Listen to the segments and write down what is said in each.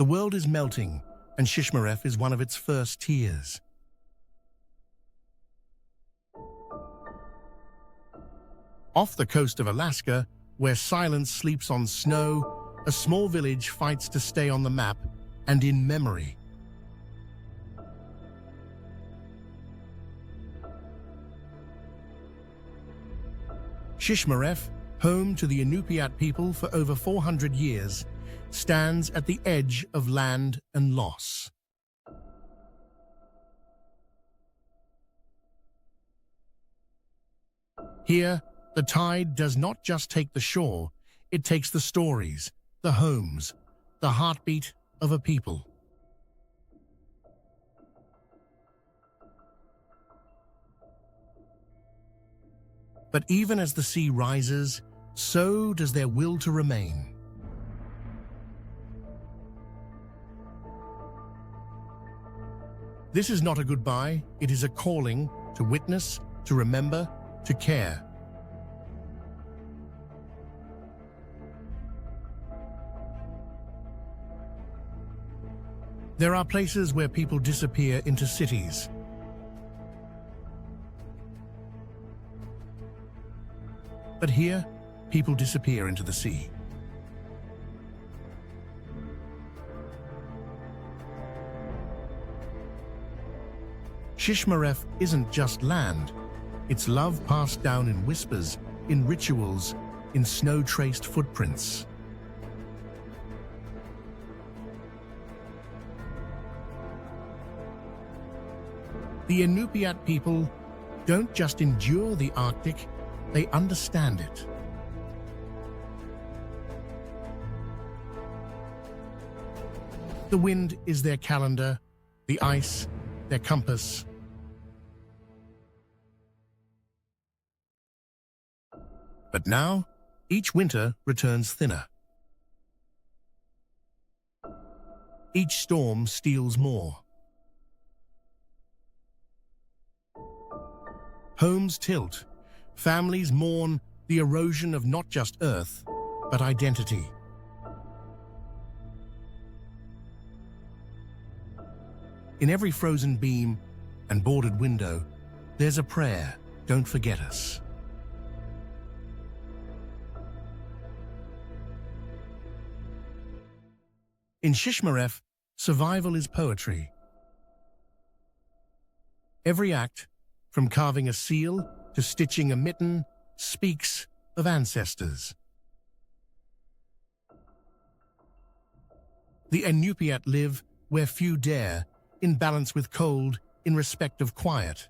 The world is melting, and Shishmaref is one of its first tears. Off the coast of Alaska, where silence sleeps on snow, a small village fights to stay on the map and in memory. Shishmaref, home to the Inupiat people for over 400 years, stands at the edge of land and loss. Here, the tide does not just take the shore, it takes the stories, the homes, the heartbeat of a people. But even as the sea rises, so does their will to remain. This is not a goodbye, it is a calling to witness, to remember, to care. There are places where people disappear into cities. But here, people disappear into the sea. Shishmaref isn't just land. It's love passed down in whispers, in rituals, in snow-traced footprints. The Inupiat people don't just endure the Arctic, they understand it. The wind is their calendar, the ice, their compass. But now, each winter returns thinner. Each storm steals more. Homes tilt. Families mourn the erosion of not just earth, but identity. In every frozen beam and boarded window, there's a prayer, "Don't forget us." In Shishmaref, survival is poetry. Every act, from carving a seal to stitching a mitten, speaks of ancestors. The Inupiat live where few dare, in balance with cold, in respect of quiet.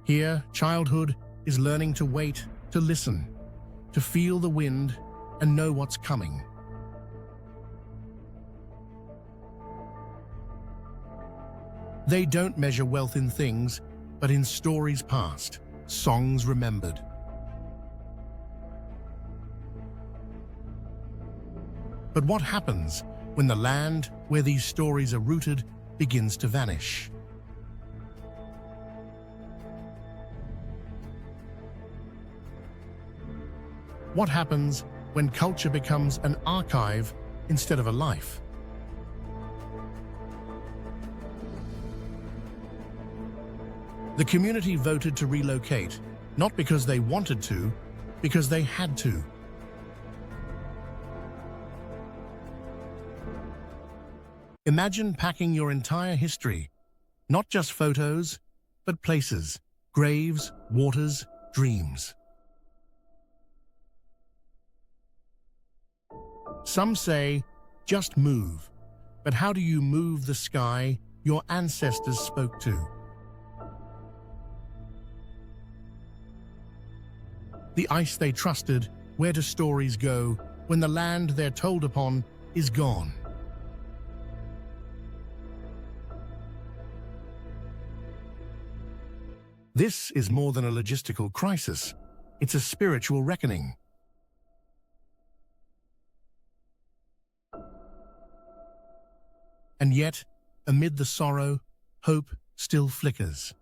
Here, childhood is learning to wait, to listen, to feel the wind and know what's coming. They don't measure wealth in things, but in stories past, songs remembered. But what happens when the land where these stories are rooted begins to vanish? What happens when culture becomes an archive instead of a life? The community voted to relocate, not because they wanted to, because they had to. Imagine packing your entire history, not just photos, but places, graves, waters, dreams. Some say, just move. But how do you move the sky your ancestors spoke to? The ice they trusted, where do stories go when the land they're told upon is gone? This is more than a logistical crisis. It's a spiritual reckoning. And yet, amid the sorrow, hope still flickers.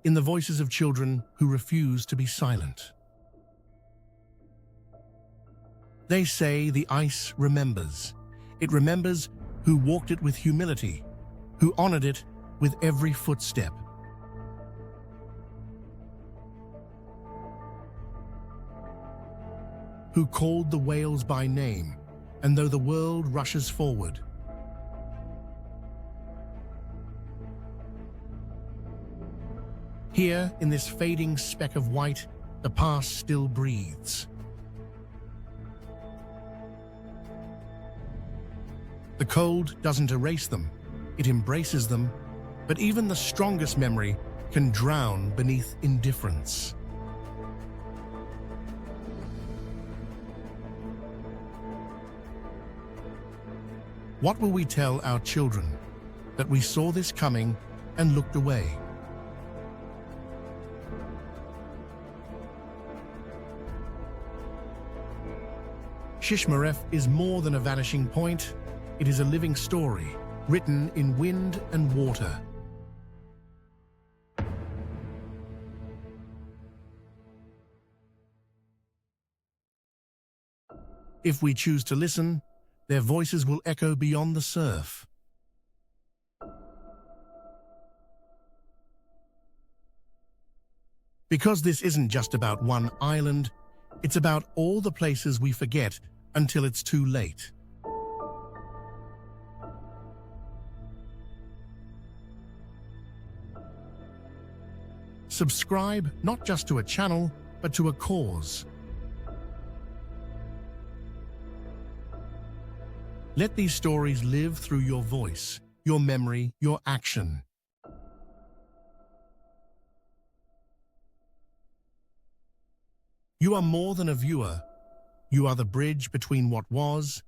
in the voices of children who refuse to be silent. They say the ice remembers. It remembers who walked it with humility, who honored it with every footstep. Who called the whales by name, and though the world rushes forward. Here, in this fading speck of white, the past still breathes. The cold doesn't erase them, it embraces them, but even the strongest memory can drown beneath indifference. What will we tell our children? That we saw this coming and looked away? Shishmaref is more than a vanishing point. It is a living story, written in wind and water. If we choose to listen, their voices will echo beyond the surf. Because this isn't just about one island, it's about all the places we forget until it's too late. Subscribe not just to a channel, but to a cause. Let these stories live through your voice, your memory, your action. You are more than a viewer. You are the bridge between what was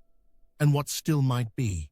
and what still might be.